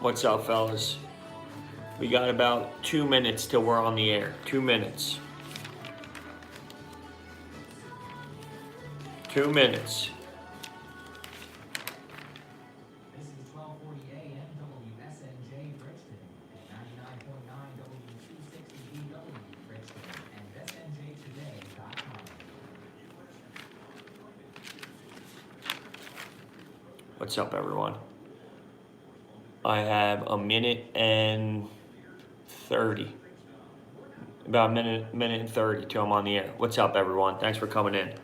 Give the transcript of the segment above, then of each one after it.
What's up, fellas? We got about 2 minutes till we're on the air. 2 minutes. 2 minutes. This is 1240 AM WSNJ Richmond and 99.9 W260BW Richmond and SNJtoday.com. What's up, everyone? I have a minute and 30. About a minute and 30 till I'm on the air. What's up, everyone? Thanks for coming in.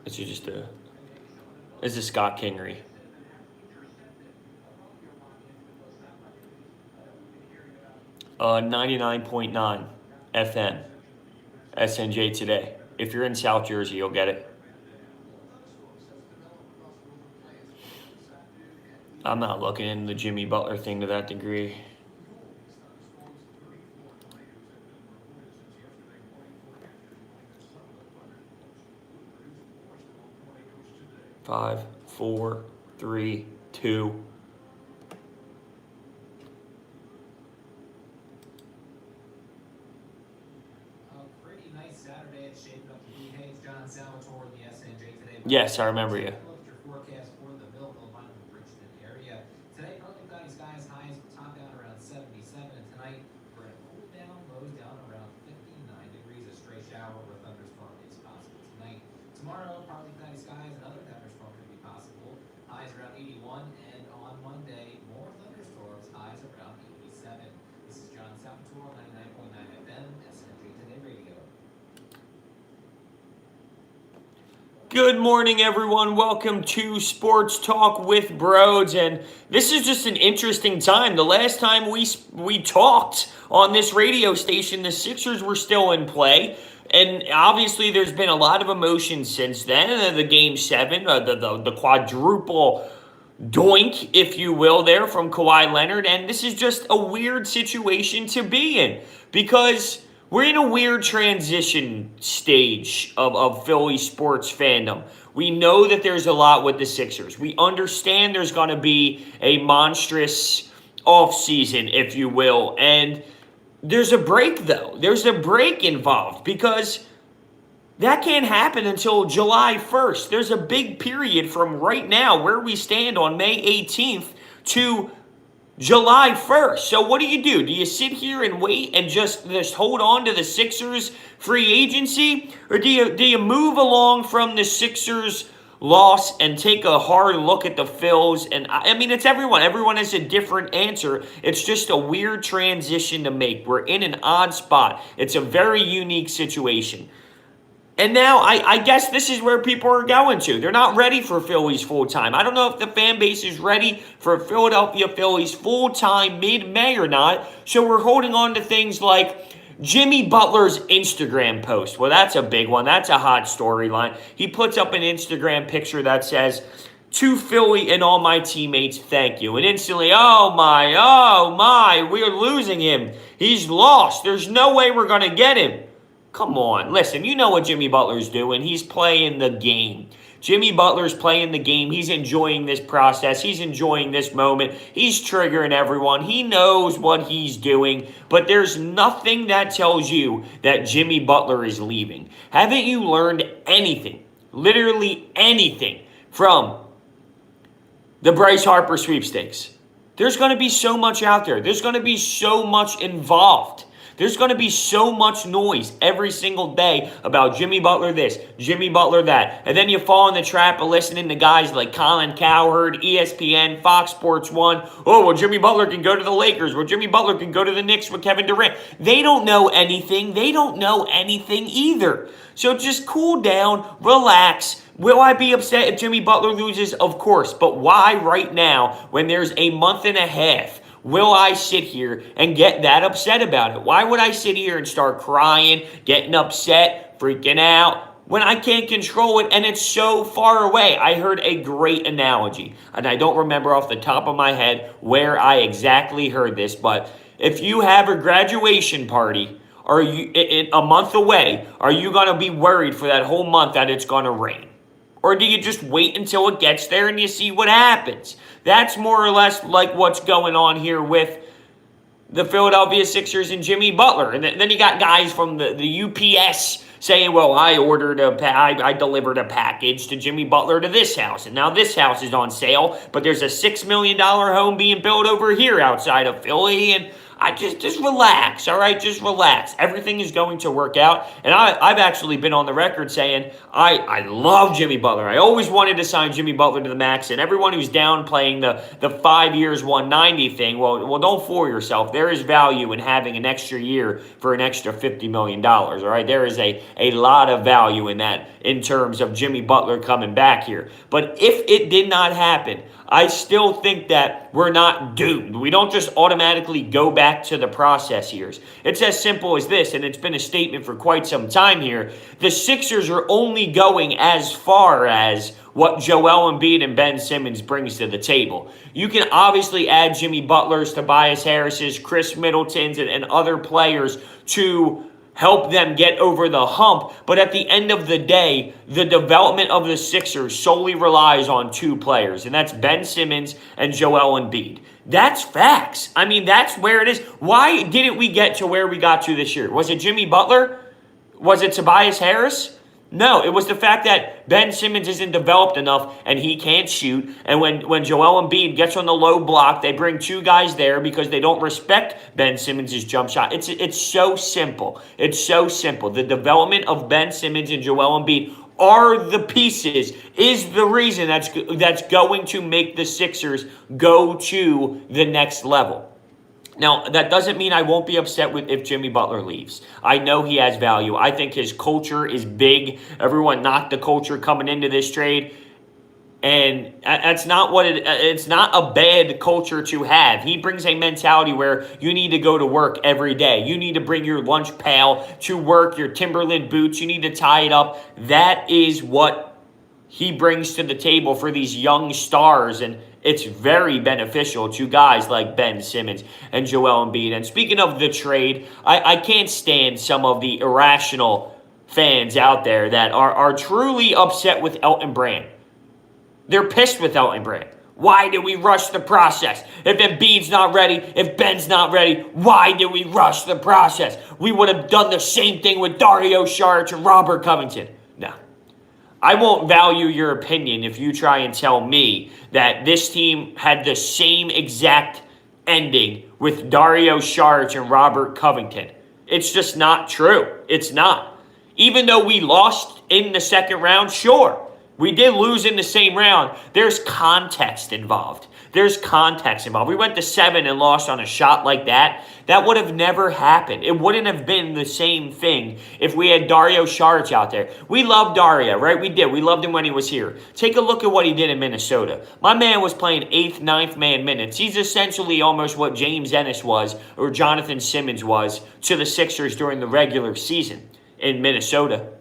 This is Scott Kingery. Uh, 99.9 FM, SNJ Today. If you're in South Jersey, you'll get it. I'm not looking into the Jimmy Butler thing to that degree. Five, four, three, two. Pretty nice Saturday. It's shaping up to be. Hey, it's John Salvatore, the SNJ Today. Yes, I remember you. Look at your forecast for the Millville, Vineland, Richmond area. Today, partly cloudy skies, highs will top out around 77. And tonight, we're going to cool down, lows down around 59 degrees. A stray shower or thunderstorm is possible tonight. Tomorrow, partly cloudy skies, another thunderstorm could be possible. Highs around 81. And on Monday, more thunderstorms, highs around 87. This is John Salvatore, 99.9 FM, SNJ Today Radio. Good morning, everyone. Welcome to Sports Talk with Broads, and this is just an interesting time. The last time we talked on this radio station, the Sixers were still in play, and obviously there's been a lot of emotion since then. The Game 7, the quadruple doink, if you will, there from Kawhi Leonard, and this is just a weird situation to be in because we're in a weird transition stage of Philly sports fandom. We know that there's a lot with the Sixers. We understand there's going to be a monstrous offseason, if you will. And there's a break, though. There's a break involved because that can't happen until July 1st. There's a big period from right now, where we stand on May 18th, to July 1st. So what do? Do you sit here and wait and just hold on to the Sixers free agency? Or do you move along from the Sixers loss and take a hard look at the Phils? And I mean, it's everyone. Everyone has a different answer. It's just a weird transition to make. We're in an odd spot. It's a very unique situation. And now, I guess this is where people are going to. They're not ready for Phillies full-time. I don't know if the fan base is ready for Philadelphia Phillies full-time mid-May or not. So we're holding on to things like Jimmy Butler's Instagram post. Well, that's a big one. That's a hot storyline. He puts up an Instagram picture that says, "To Philly and all my teammates, thank you." And instantly, oh my, we're losing him. He's lost. There's no way we're going to get him. Come on, listen, you know what Jimmy Butler's doing. He's playing the game. Jimmy Butler's playing the game. He's enjoying this process. He's enjoying this moment. He's triggering everyone. He knows what he's doing, but there's nothing that tells you that Jimmy Butler is leaving. Haven't you learned anything, literally anything, from the Bryce Harper sweepstakes? There's going to be so much out there. There's going to be so much involved. There's going to be so much noise every single day about Jimmy Butler this, Jimmy Butler that. And then you fall in the trap of listening to guys like Colin Cowherd, ESPN, Fox Sports 1. Oh, well, Jimmy Butler can go to the Lakers. Well, Jimmy Butler can go to the Knicks with Kevin Durant. They don't know anything. They don't know anything either. So just cool down, relax. Will I be upset if Jimmy Butler loses? Of course. But why right now when there's a month and a half? Will I sit here and get that upset about it? Why would I sit here and start crying, getting upset, freaking out? when I can't control it and it's so far away? I heard a great analogy, and I don't remember off the top of my head where I exactly heard this, but if you have a graduation party are you a month away, are you going to be worried for that whole month that it's going to rain? Or do you just wait until it gets there and you see what happens? That's more or less like what's going on here with the Philadelphia Sixers and Jimmy Butler. And then you got guys from the UPS saying, well, I delivered a package to Jimmy Butler to this house, and now this house is on sale, but there's a $6 million home being built over here outside of Philly, and I just relax, all right? Just relax. Everything is going to work out. And I've actually been on the record saying I love Jimmy Butler. I always wanted to sign Jimmy Butler to the max. And everyone who's downplaying the 5 years, 190 thing, well, don't fool yourself. There is value in having an extra year for an extra $50 million, all right? There is a lot of value in that in terms of Jimmy Butler coming back here. But if it did not happen, I still think that we're not doomed. We don't just automatically go back to the process years. It's as simple as this, and it's been a statement for quite some time here. The Sixers are only going as far as what Joel Embiid and Ben Simmons brings to the table. You can obviously add Jimmy Butler's, Tobias Harris's, Chris Middleton's, and other players to help them get over the hump. But at the end of the day, the development of the Sixers solely relies on two players, and that's Ben Simmons and Joel Embiid. That's facts. I mean, that's where it is. Why didn't we get to where we got to this year? Was it Jimmy Butler? Was it Tobias Harris? No, it was the fact that Ben Simmons isn't developed enough and he can't shoot. And when Joel Embiid gets on the low block, they bring two guys there because they don't respect Ben Simmons' jump shot. It's so simple. It's so simple. The development of Ben Simmons and Joel Embiid are the pieces, is the reason that's going to make the Sixers go to the next level. Now, that doesn't mean I won't be upset with if Jimmy Butler leaves. I know he has value. I think his culture is big. Everyone knocked the culture coming into this trade. And that's not it's not a bad culture to have. He brings a mentality where you need to go to work every day. You need to bring your lunch pail to work, your Timberland boots. You need to tie it up. That is what he brings to the table for these young stars, and it's very beneficial to guys like Ben Simmons and Joel Embiid. And speaking of the trade, I can't stand some of the irrational fans out there that are truly upset with Elton Brand. They're pissed with Elton Brand. Why did we rush the process? If Embiid's not ready, if Ben's not ready, why did we rush the process? We would have done the same thing with Dario Saric and Robert Covington. No. I won't value your opinion if you try and tell me that this team had the same exact ending with Dario Saric and Robert Covington. It's just not true. It's not. Even though we lost in the second round, sure. We did lose in the same round. There's context involved. There's context involved. We went to 7 and lost on a shot like that. That would have never happened. It wouldn't have been the same thing if we had Dario Saric out there. We loved Dario, right? We did. We loved him when he was here. Take a look at what he did in Minnesota. My man was playing 8th, 9th man minutes. He's essentially almost what James Ennis was or Jonathan Simmons was to the Sixers during the regular season in Minnesota.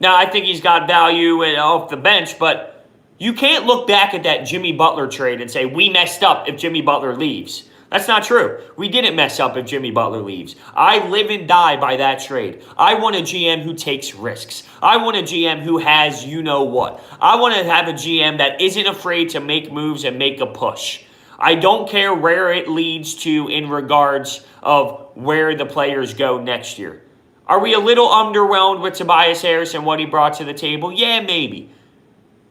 Now, I think he's got value off the bench, but you can't look back at that Jimmy Butler trade and say, we messed up if Jimmy Butler leaves. That's not true. We didn't mess up if Jimmy Butler leaves. I live and die by that trade. I want a GM who takes risks. I want a GM who has you-know-what. I want to have a GM that isn't afraid to make moves and make a push. I don't care where it leads to in regards of where the players go next year. Are we a little underwhelmed with Tobias Harris and what he brought to the table? Yeah, maybe.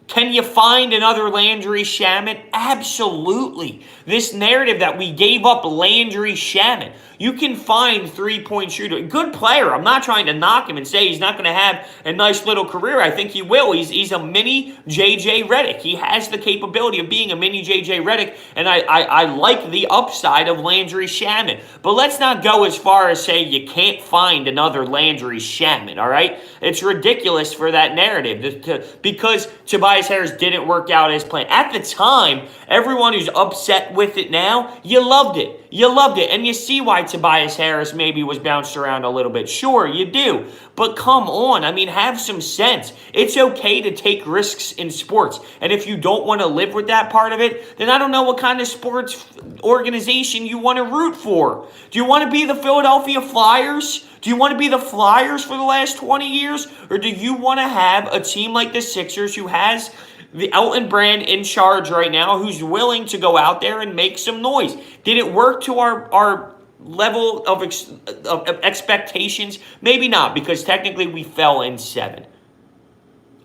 Can you find another Landry Shamet? Absolutely. This narrative that we gave up Landry Shamet. You can find three-point shooter. Good player. I'm not trying to knock him and say he's not going to have a nice little career. I think he will. He's a mini J.J. Redick. He has the capability of being a mini J.J. Redick, and I like the upside of Landry Shamet. But let's not go as far as saying you can't find another Landry Shamet, all right? It's ridiculous for that narrative because Tobias Harris didn't work out as planned. At the time, everyone who's upset with it now, you loved it. You loved it. And you see why Tobias Harris maybe was bounced around a little bit. Sure, you do. But come on. I mean, have some sense. It's okay to take risks in sports. And if you don't want to live with that part of it, then I don't know what kind of sports organization you want to root for. Do you want to be the Philadelphia Flyers? Do you want to be the Flyers for the last 20 years? Or do you want to have a team like the Sixers who has the Elton Brand in charge right now, who's willing to go out there and make some noise? Did it work to our level of expectations? Maybe not, because technically we fell in 7.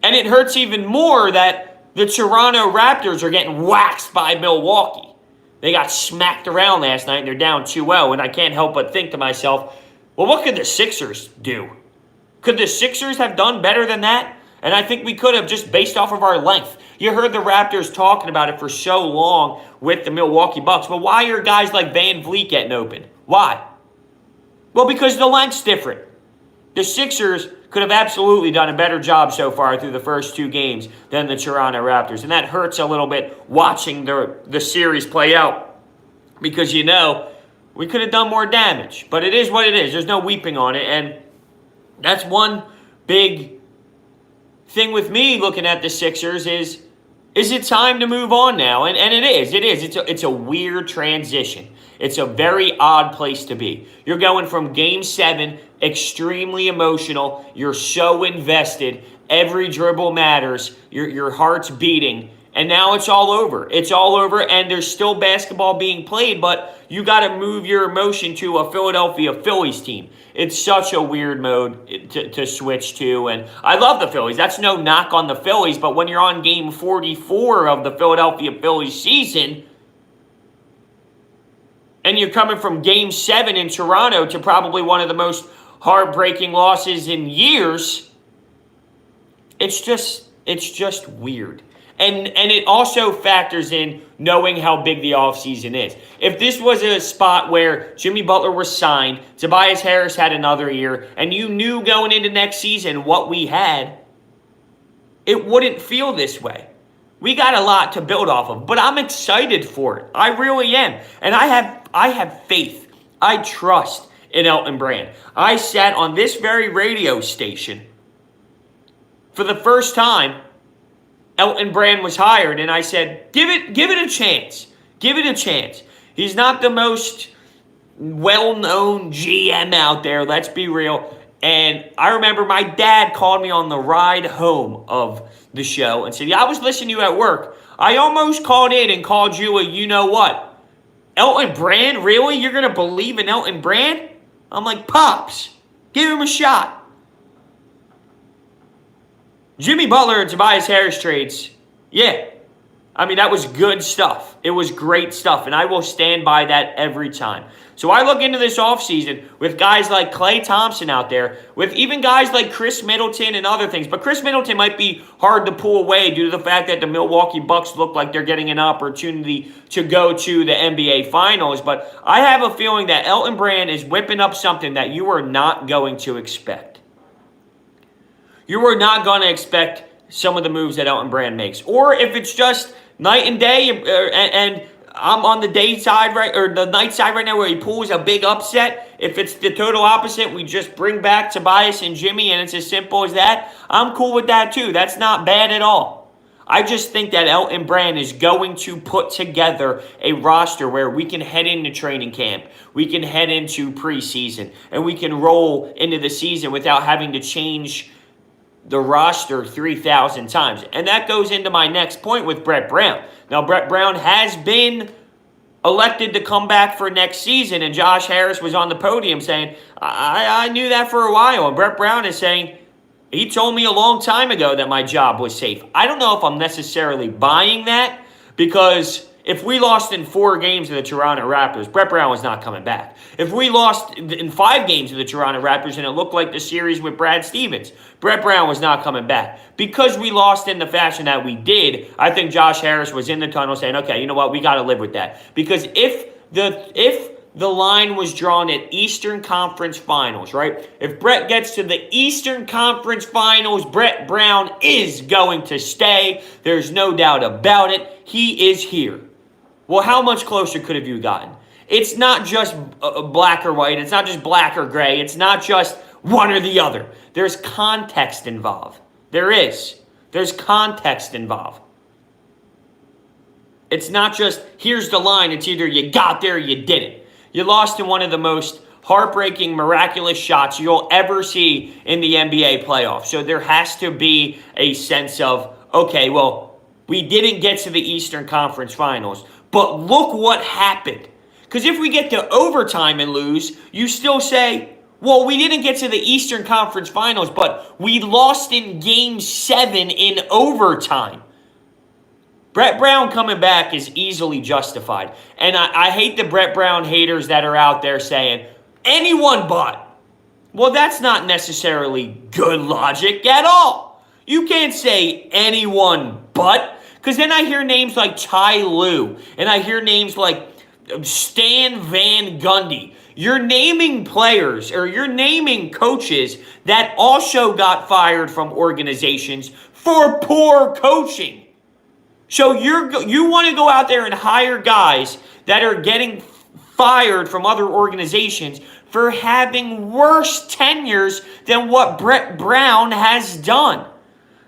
And it hurts even more that the Toronto Raptors are getting waxed by Milwaukee. They got smacked around last night and they're down 2-0, and I can't help but think to myself, well, what could the Sixers do? Could the Sixers have done better than that? And I think we could have, just based off of our length. You heard the Raptors talking about it for so long with the Milwaukee Bucks. But why are guys like Van Vliet getting open? Why? Well, because the length's different. The Sixers could have absolutely done a better job so far through the first 2 games than the Toronto Raptors. And that hurts a little bit watching the series play out. Because, we could have done more damage. But it is what it is. There's no weeping on it. And that's one big thing with me looking at the Sixers is it time to move on now? And it is. It's a weird transition. It's a very odd place to be. You're going from Game 7, extremely emotional. You're so invested. Every dribble matters. Your heart's beating. And now it's all over. It's all over, and there's still basketball being played, but you got to move your emotion to a Philadelphia Phillies team. It's such a weird mode to switch to, and I love the Phillies. That's no knock on the Phillies, but when you're on Game 44 of the Philadelphia Phillies season, and you're coming from Game 7 in Toronto to probably one of the most heartbreaking losses in years, it's just weird. And it also factors in knowing how big the offseason is. If this was a spot where Jimmy Butler was signed, Tobias Harris had another year, and you knew going into next season what we had, it wouldn't feel this way. We got a lot to build off of, but I'm excited for it. I really am. And I have faith. I trust in Elton Brand. I sat on this very radio station for the first time Elton Brand was hired, and I said, give it a chance. Give it a chance. He's not the most well-known GM out there, let's be real. And I remember my dad called me on the ride home of the show and said, I was listening to you at work. I almost called in and called you a you-know-what. Elton Brand? Really? You're going to believe in Elton Brand? I'm like, Pops, give him a shot. Jimmy Butler and Tobias Harris trades, yeah. I mean, that was good stuff. It was great stuff, and I will stand by that every time. So I look into this offseason with guys like Klay Thompson out there, with even guys like Chris Middleton and other things. But Chris Middleton might be hard to pull away due to the fact that the Milwaukee Bucks look like they're getting an opportunity to go to the NBA Finals. But I have a feeling that Elton Brand is whipping up something that you are not going to expect. You are not going to expect some of the moves that Elton Brand makes. Or if it's just night and day, and I'm on the day side, right, or the night side right now where he pulls a big upset. If it's the total opposite, we just bring back Tobias and Jimmy, and it's as simple as that. I'm cool with that too. That's not bad at all. I just think that Elton Brand is going to put together a roster where we can head into training camp, we can head into preseason, and we can roll into the season without having to change the roster 3,000 times. And that goes into my next point with Brett Brown. Now, Brett Brown has been elected to come back for next season, and Josh Harris was on the podium saying, I knew that for a while. And Brett Brown is saying, he told me a long time ago that my job was safe. I don't know if I'm necessarily buying that, because if we lost in 4 games to the Toronto Raptors, Brett Brown was not coming back. If we lost in 5 games to the Toronto Raptors and it looked like the series with Brad Stevens, Brett Brown was not coming back. Because we lost in the fashion that we did, I think Josh Harris was in the tunnel saying, okay, you know what, we got to live with that. Because if the line was drawn at Eastern Conference Finals, right? If Brett gets to the Eastern Conference Finals, Brett Brown is going to stay. There's no doubt about it. He is here. Well, how much closer could have you gotten? It's not just black or white. It's not just black or gray. It's not just one or the other. There's context involved. There is. There's context involved. It's not just, here's the line. It's either you got there or you didn't. You lost in one of the most heartbreaking, miraculous shots you'll ever see in the NBA playoffs. So there has to be a sense of, okay, well, we didn't get to the Eastern Conference Finals, but look what happened. Because if we get to overtime and lose, you still say, well, we didn't get to the Eastern Conference Finals, but we lost in Game 7 in overtime. Brett Brown coming back is easily justified. And I hate the Brett Brown haters that are out there saying, anyone but. Well, that's not necessarily good logic at all. You can't say anyone but, because then I hear names like Ty Lue, and I hear names like Stan Van Gundy. You're naming players, or you're naming coaches that also got fired from organizations for poor coaching. So you want to go out there and hire guys that are getting fired from other organizations for having worse tenures than what Brett Brown has done.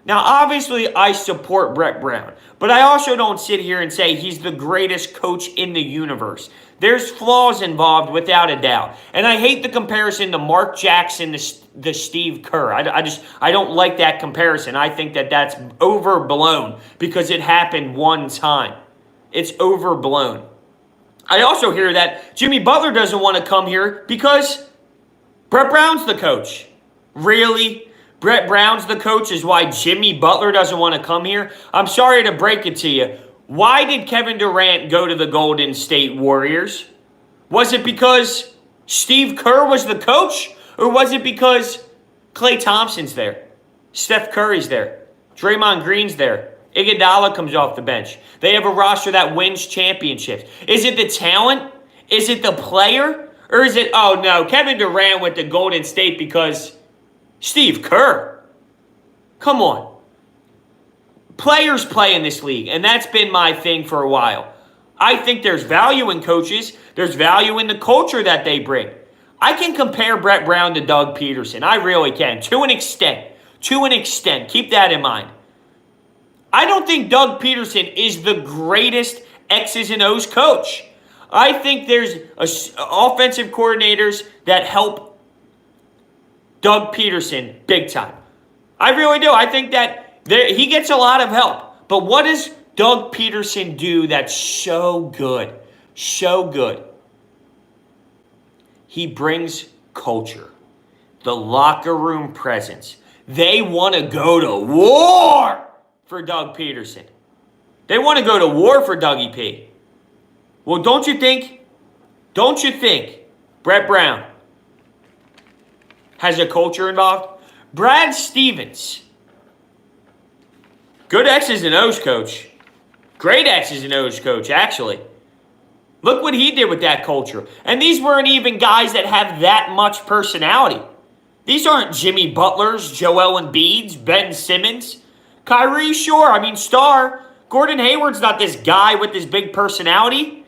Now, obviously, I support Brett Brown, but I also don't sit here and say he's the greatest coach in the universe. There's flaws involved without a doubt. And I hate the comparison to Mark Jackson to Steve Kerr. I don't like that comparison. I think that that's overblown because it happened one time. It's overblown. I also hear that Jimmy Butler doesn't want to come here because Brett Brown's the coach. Really? Brett Brown's the coach is why Jimmy Butler doesn't want to come here? I'm sorry to break it to you. Why did Kevin Durant go to the Golden State Warriors? Was it because Steve Kerr was the coach? Or was it because Klay Thompson's there? Steph Curry's there. Draymond Green's there. Iguodala comes off the bench. They have a roster that wins championships. Is it the talent? Is it the player? Or is it, oh no, Kevin Durant went to Golden State because Steve Kerr? Come on. Players play in this league, and that's been my thing for a while. I think there's value in coaches. There's value in the culture that they bring. I can compare Brett Brown to Doug Peterson. I really can, to an extent. To an extent. Keep that in mind. I don't think Doug Peterson is the greatest X's and O's coach. I think there's offensive coordinators that help Doug Peterson big time. I really do. I think that he gets a lot of help. But what does Doug Peterson do that's so good? So good. He brings culture. The locker room presence. They want to go to war for Doug Peterson. They want to go to war for Dougie P. Well, don't you think Brett Brown has a culture involved? Brad Stevens, good X's and O's coach. Great X's and O's coach, actually. Look what he did with that culture. And these weren't even guys that have that much personality. These aren't Jimmy Butlers, Joel Embiids, Ben Simmons. Kyrie, sure, star. Gordon Hayward's not this guy with this big personality.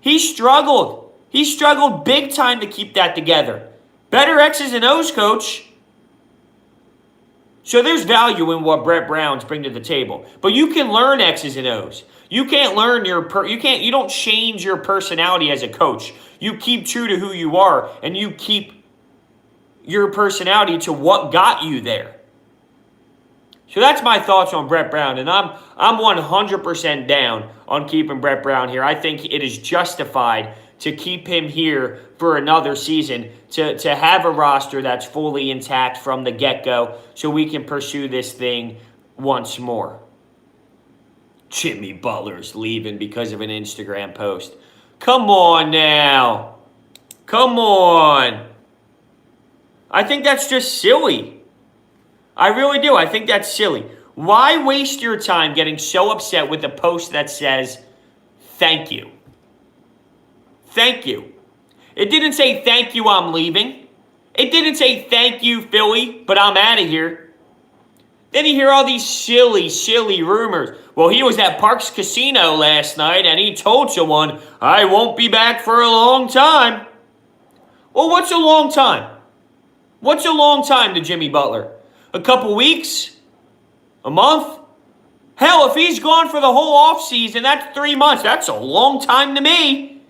He struggled. He struggled big time to keep that together. Better X's and O's coach. So there's value in what Brett Brown's bring to the table. But you can learn X's and O's. You can't learn you don't change your personality as a coach. You keep true to who you are, and you keep your personality to what got you there. So that's my thoughts on Brett Brown, and I'm 100% down on keeping Brett Brown here. I think it is justified to keep him here for another season, to have a roster that's fully intact from the get-go so we can pursue this thing once more. Jimmy Butler's leaving because of an Instagram post. Come on now. Come on. I think that's just silly. I really do. I think that's silly. Why waste your time getting so upset with a post that says, thank you? Thank you. It didn't say, thank you, I'm leaving. It didn't say, thank you, Philly, but I'm out of here. Then you hear all these silly rumors. Well, he was at Parks Casino last night and he told someone, I won't be back for a long time. Well, what's a long time? What's a long time to Jimmy Butler? A couple weeks? A month? Hell, if he's gone for the whole offseason, that's 3 months. That's a long time to me.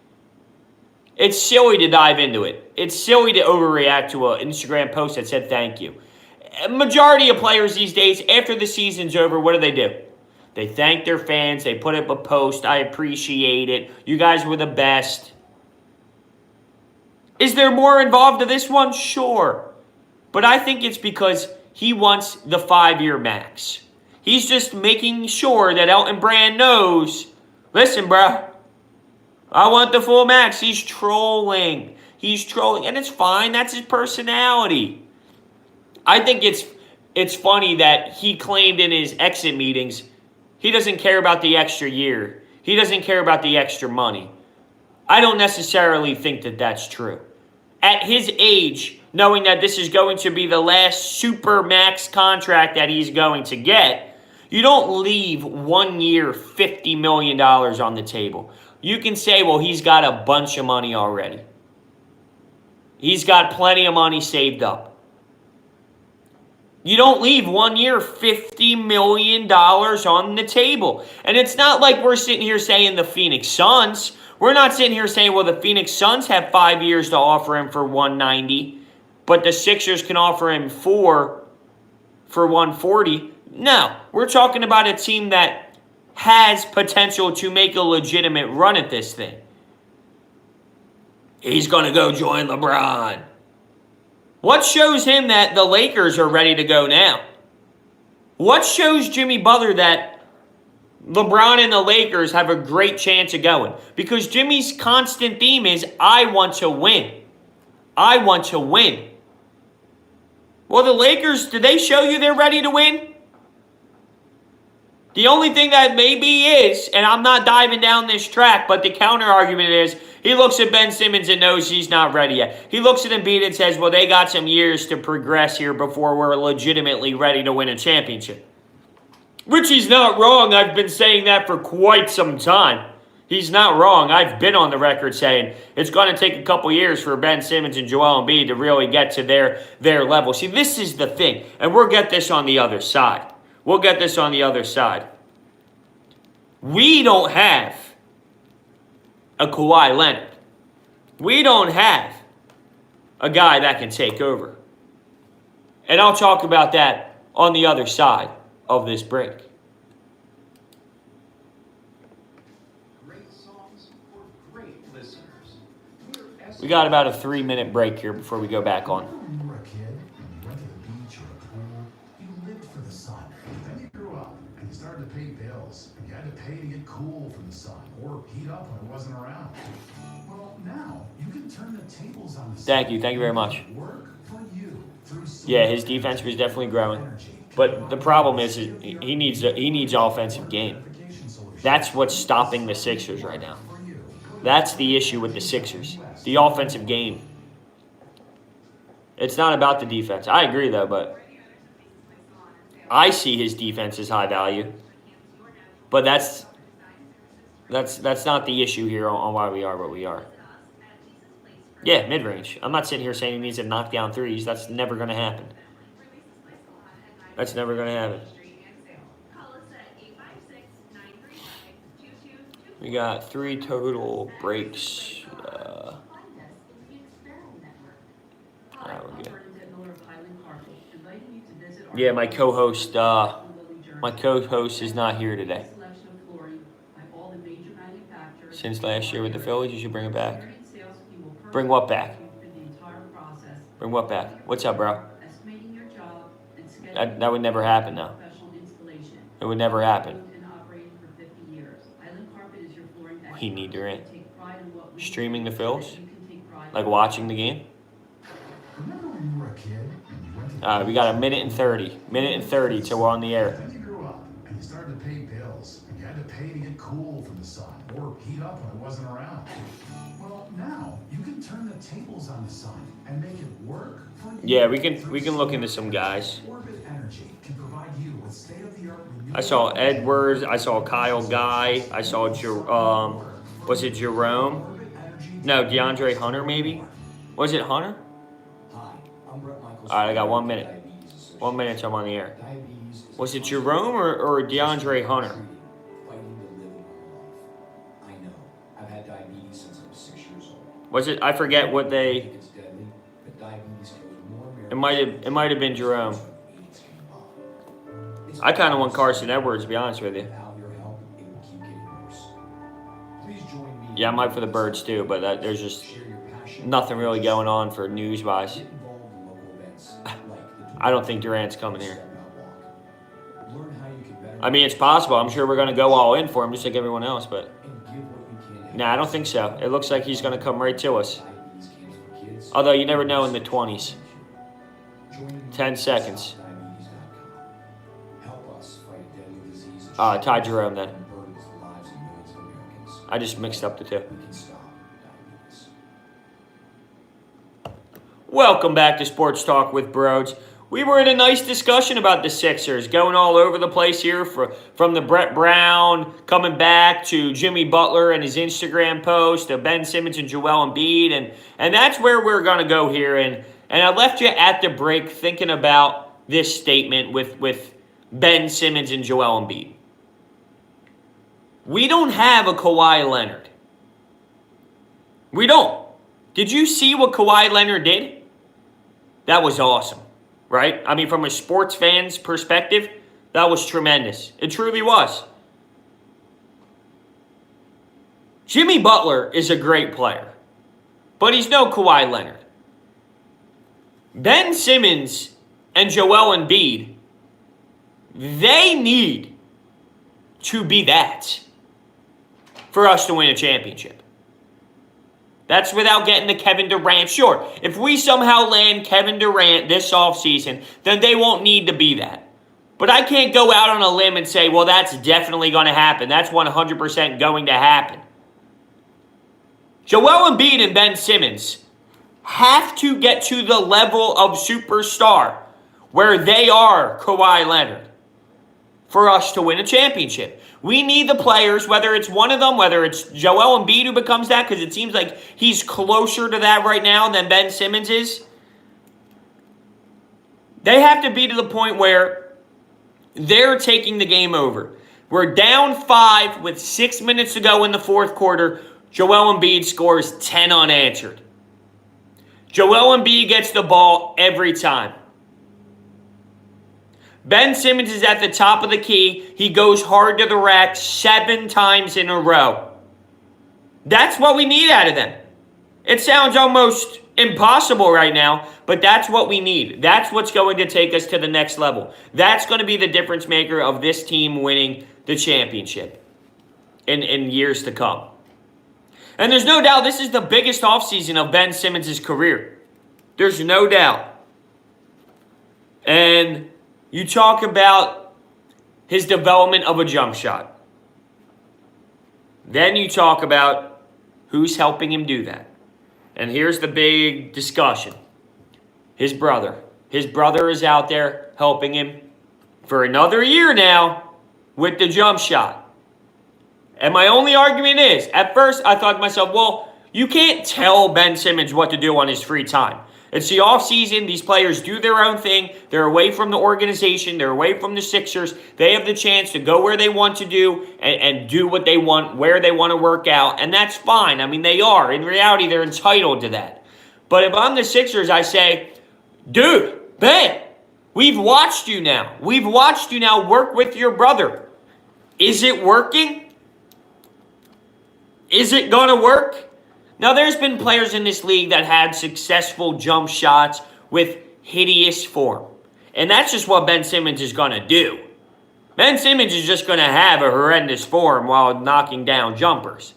It's silly to dive into it. It's silly to overreact to an Instagram post that said thank you. A majority of players these days, after the season's over, what do? They thank their fans. They put up a post. I appreciate it. You guys were the best. Is there more involved to this one? Sure. But I think it's because he wants the 5-year max. He's just making sure that Elton Brand knows, listen, bro, I want the full max. He's trolling. And it's fine. That's his personality. I think it's funny that he claimed in his exit meetings he doesn't care about the extra year. He doesn't care about the extra money. I don't necessarily think that that's true. At his age, knowing that this is going to be the last super max contract that he's going to get, you don't leave 1 year $50 million on the table. You can say, well, he's got a bunch of money already. He's got plenty of money saved up. You don't leave 1 year $50 million on the table. And it's not like we're sitting here saying the Phoenix Suns. We're not sitting here saying, well, the Phoenix Suns have 5 years to offer him for $190, but the Sixers can offer him 4 for $140. No, we're talking about a team that has potential to make a legitimate run at this thing. He's going to go join LeBron. What shows him that the Lakers are ready to go now? What shows Jimmy Butler that LeBron and the Lakers have a great chance of going? Because Jimmy's constant theme is, I want to win. I want to win. Well, the Lakers, did they show you they're ready to win? The only thing that maybe is, and I'm not diving down this track, but the counter argument is, he looks at Ben Simmons and knows he's not ready yet. He looks at Embiid and says, well, they got some years to progress here before we're legitimately ready to win a championship. Which he's not wrong. I've been saying that for quite some time. He's not wrong. I've been on the record saying it's going to take a couple years for Ben Simmons and Joel Embiid to really get to their level. See, this is the thing, and we'll get this on the other side. We don't have a Kawhi Leonard. We don't have a guy that can take over. And I'll talk about that on the other side of this break. Great songs for great listeners. We got about a 3-minute break here before we go back on. When you were a kid and you went to the beach or a pool, you lived for the sun. Then you grew up and you started to pay bills, and you had to pay to get cool from the sun or heat up when it wasn't around. Well, now you can turn the tables on the sun. Thank you very much. Work for you through Yeah, his defense was definitely growing. But the problem is he needs offensive game. That's what's stopping the Sixers right now. That's the issue with the Sixers. The offensive game. It's not about the defense. I agree, though, but I see his defense as high value. But that's not the issue here on why we are what we are. Yeah, mid-range. I'm not sitting here saying he needs to knock down threes. That's never going to happen. That's never going to happen. We got 3 total breaks. We're good. Yeah, my co-host is not here today. Since last year with the Phillies, you should bring it back. Bring what back? Bring what back? What's up, bro? That would never happen, though. It would never happen. He need Durant. Streaming the Phils? Like watching the game? Remember when you were a kid and you went to We got a minute and 30. Minute and 30 till we're on the air. Then you grew up and you started to pay bills, and you had to pay to get cool from the sun or heat up when it wasn't around. Well, now you can turn the tables on the sun and make it work for you. Yeah, we can look into some guys. Orbit Energy can provide provide you with state-of-the-art I saw Edwards. I saw Kyle Guy. I saw was it Jerome? No, DeAndre Hunter maybe. Was it Hunter? Hi, I'm Brett Michaels. All right, I got 1 minute. 1 minute till I'm on the air. Was it Jerome or DeAndre Hunter? Fighting to live a normal life. I know. I've had diabetes since I was 6 years old. Was it? I forget what I they. think it's deadly, but diabetes kills more Americans. It might have been Jerome. AIDS can bomb. I kind of want Carson Edwards, to be honest with you. Without your help, it will keep getting worse. Please join me. Yeah, I might for the Birds too, but there's just Share your passion. nothing really going on for news-wise. Get involved in local events like the I don't think Durant's coming here. Step Out Walk. Learn how you can better I mean, it's possible. I'm sure we're going to go all in for him, just like everyone else. But and give what you can. nah, I don't think so. It looks like he's going to come right to us. Diabetes camps for kids. Although you never know in the 20s. Join me 10 at seconds. stopdiabetes.com. Help us fight a deadly disease. Ty Jerome then. And burdens the lives of millions of Americans. I just mixed up the two. We can stop diabetes. Welcome back to Sports Talk with Broads. We were in a nice discussion about the Sixers, going all over the place here from the Brett Brown coming back to Jimmy Butler and his Instagram post to Ben Simmons and Joel Embiid, and that's where we're going to go here. And I left you at the break thinking about this statement with Ben Simmons and Joel Embiid. We don't have a Kawhi Leonard. We don't. Did you see what Kawhi Leonard did? That was awesome, right? I mean, from a sports fan's perspective, that was tremendous. It truly was. Jimmy Butler is a great player, but he's no Kawhi Leonard. Ben Simmons and Joel Embiid, they need to be that for us to win a championship. That's without getting the Kevin Durant. Sure, if we somehow land Kevin Durant this offseason, then they won't need to be that. But I can't go out on a limb and say, well, that's definitely going to happen. That's 100% going to happen. Joel Embiid and Ben Simmons have to get to the level of superstar where they are Kawhi Leonard for us to win a championship. We need the players, whether it's one of them, whether it's Joel Embiid who becomes that, because it seems like he's closer to that right now than Ben Simmons is. They have to be to the point where they're taking the game over. We're down 5 with 6 minutes to go in the fourth quarter. Joel Embiid scores 10 unanswered. Joel Embiid gets the ball every time. Ben Simmons is at the top of the key. He goes hard to the rack 7 times in a row. That's what we need out of them. It sounds almost impossible right now, but that's what we need. That's what's going to take us to the next level. That's going to be the difference maker of this team winning the championship in years to come. And there's no doubt this is the biggest offseason of Ben Simmons' career. There's no doubt. And you talk about his development of a jump shot. Then you talk about who's helping him do that. And here's the big discussion. His brother. His brother is out there helping him for another year now with the jump shot. And my only argument is, at first I thought to myself, well, you can't tell Ben Simmons what to do on his free time. It's the offseason. These players do their own thing. They're away from the organization. They're away from the Sixers. They have the chance to go where they want to do and do what they want, where they want to work out. And that's fine. I mean, they are. In reality, they're entitled to that. But if I'm the Sixers, I say, dude, Ben, we've watched you now. We've watched you now work with your brother. Is it working? Is it going to work? Now, there's been players in this league that had successful jump shots with hideous form. And that's just what Ben Simmons is going to do. Ben Simmons is just going to have a horrendous form while knocking down jumpers.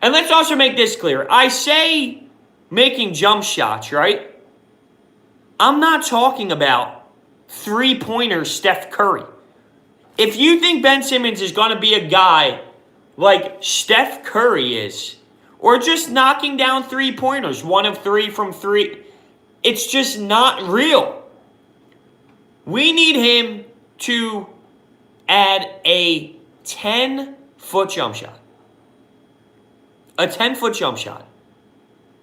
And let's also make this clear. I say making jump shots, right? I'm not talking about three-pointer Steph Curry. If you think Ben Simmons is going to be a guy like Steph Curry is, or just knocking down three-pointers, 1 of 3 from 3, it's just not real. We need him to add a 10-foot jump shot. A 10-foot jump shot.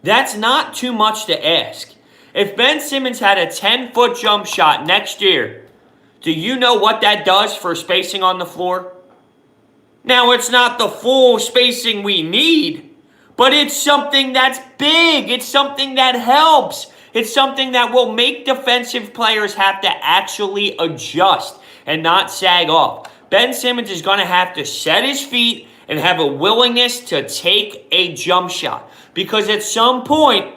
That's not too much to ask. If Ben Simmons had a 10-foot jump shot next year, do you know what that does for spacing on the floor? Now, it's not the full spacing we need, but it's something that's big. It's something that helps. It's something that will make defensive players have to actually adjust and not sag off. Ben Simmons is going to have to set his feet and have a willingness to take a jump shot. Because at some point,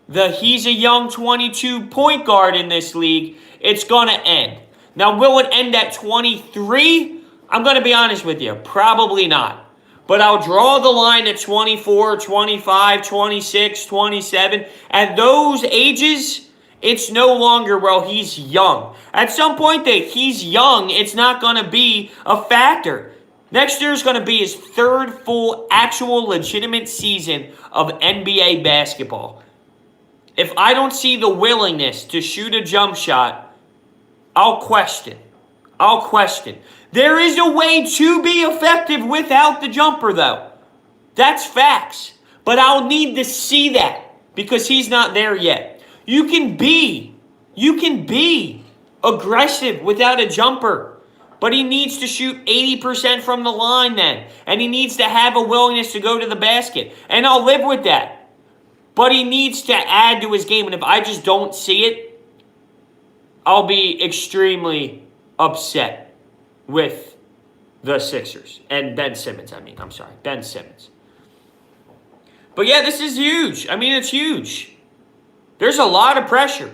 he's a young 22 point guard in this league, it's going to end. Now, will it end at 23? I'm going to be honest with you, probably not. But I'll draw the line at 24, 25, 26, 27. At those ages, it's no longer, well, he's young. At some point that he's young, it's not going to be a factor. Next year is going to be his third full actual legitimate season of NBA basketball. If I don't see the willingness to shoot a jump shot, I'll question. There is a way to be effective without the jumper, though. That's facts. But I'll need to see that because he's not there yet. You can be aggressive without a jumper. But he needs to shoot 80% from the line then. And he needs to have a willingness to go to the basket. And I'll live with that. But he needs to add to his game. And if I just don't see it, I'll be extremely upset with the Sixers. And Ben Simmons, Ben Simmons. But yeah, this is huge. It's huge. There's a lot of pressure.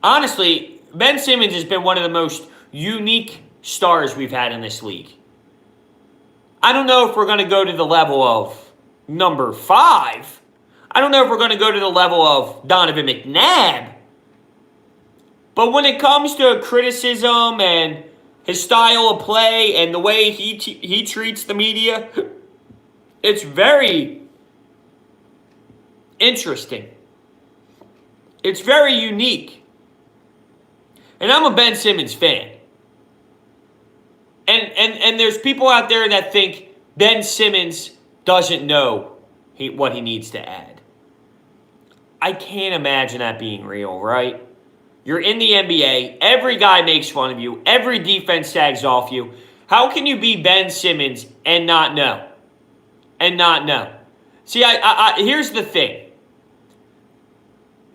Honestly, Ben Simmons has been one of the most unique stars we've had in this league. I don't know if we're going to go to the level of number 5. I don't know if we're going to go to the level of Donovan McNabb. But when it comes to criticism and his style of play and the way he treats the media, it's very interesting. It's very unique. And I'm a Ben Simmons fan. And there's people out there that think Ben Simmons doesn't know what he needs to add. I can't imagine that being real, right? You're in the NBA. Every guy makes fun of you. Every defense sags off you. How can you be Ben Simmons and not know? See, here's the thing.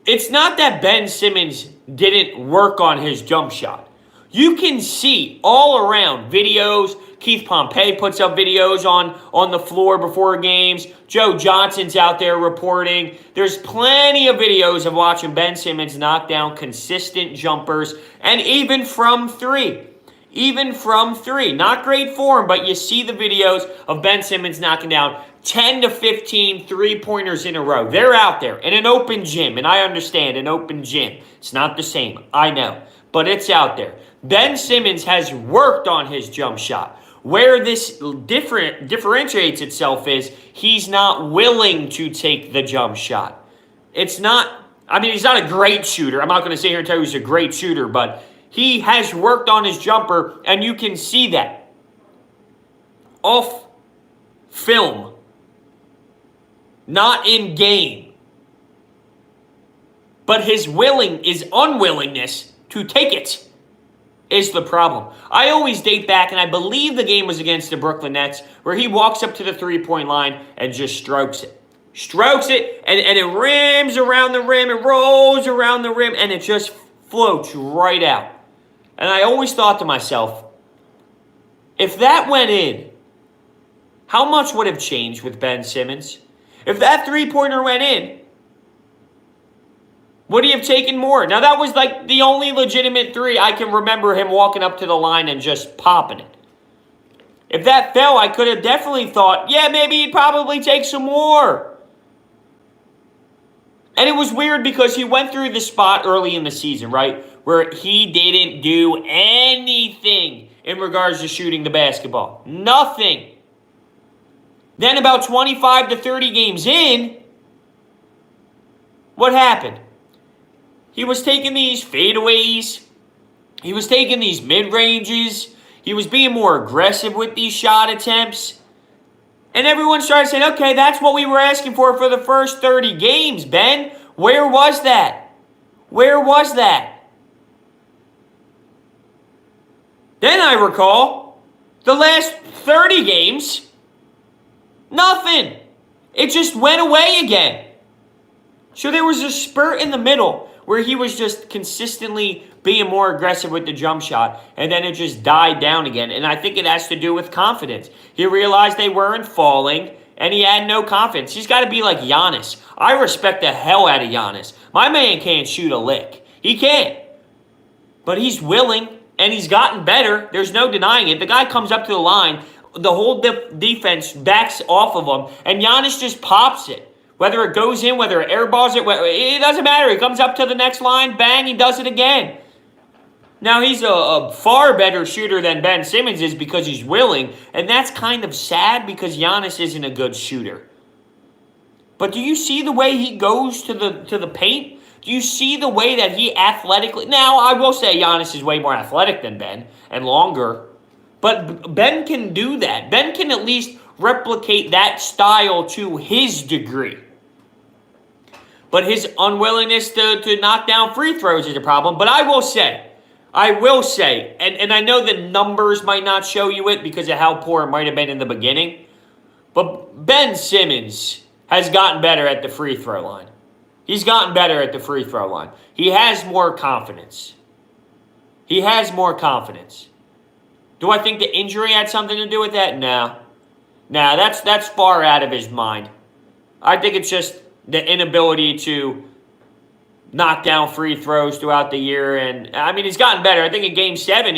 It's not that Ben Simmons didn't work on his jump shot. You can see all around videos. Keith Pompey puts up videos on the floor before games. Joe Johnson's out there reporting. There's plenty of videos of watching Ben Simmons knock down consistent jumpers, and even from three. Not great form, but you see the videos of Ben Simmons knocking down 10 to 15 three-pointers in a row. They're out there in an open gym, and I understand an open gym. It's not the same, I know, but it's out there. Ben Simmons has worked on his jump shot. Where this differentiates itself is he's not willing to take the jump shot. He's not a great shooter. I'm not going to sit here and tell you he's a great shooter, but he has worked on his jumper, and you can see that off film, not in game. But his unwillingness to take it is the problem. I always date back, and I believe the game was against the Brooklyn Nets, where he walks up to the three-point line and just strokes it. And it rims around the rim, it rolls around the rim, and it just floats right out. And I always thought to myself, if that went in, how much would have changed with Ben Simmons? If that three-pointer went in, would he have taken more? Now, that was like the only legitimate three I can remember him walking up to the line and just popping it. If that fell, I could have definitely thought, yeah, maybe he'd probably take some more. And it was weird because he went through the spot early in the season, right, where he didn't do anything in regards to shooting the basketball. Nothing. Then about 25 to 30 games in, what happened? He was taking these fadeaways, He was taking these mid-ranges. He was being more aggressive with these shot attempts. And everyone started saying, okay, that's what we were asking for the first 30 games, Ben. Where was that? Where was that? Then I recall the last 30 games, nothing. It just went away again. So there was a spurt in the middle where he was just consistently being more aggressive with the jump shot, and then it just died down again. And I think it has to do with confidence. He realized they weren't falling, and he had no confidence. He's got to be like Giannis. I respect the hell out of Giannis. My man can't shoot a lick. He can't. But he's willing, and he's gotten better. There's no denying it. The guy comes up to the line, the whole defense backs off of him, and Giannis just pops it. Whether it goes in, whether it airballs it doesn't matter. He comes up to the next line, bang, he does it again. Now, he's a far better shooter than Ben Simmons is because he's willing, and that's kind of sad because Giannis isn't a good shooter. But do you see the way he goes to the paint? Do you see the way that he athletically... Now, I will say Giannis is way more athletic than Ben and longer, but Ben can do that. Ben can at least replicate that style to his degree. But his unwillingness to knock down free throws is a problem. But I will say, and I know the numbers might not show you it because of how poor it might have been in the beginning, but Ben Simmons has gotten better at the free throw line. He's gotten better at the free throw line. He has more confidence. He has more confidence. Do I think the injury had something to do with that? No. Nah, that's far out of his mind. I think it's just the inability to knock down free throws throughout the year. And, I mean, he's gotten better. I think in Game 7,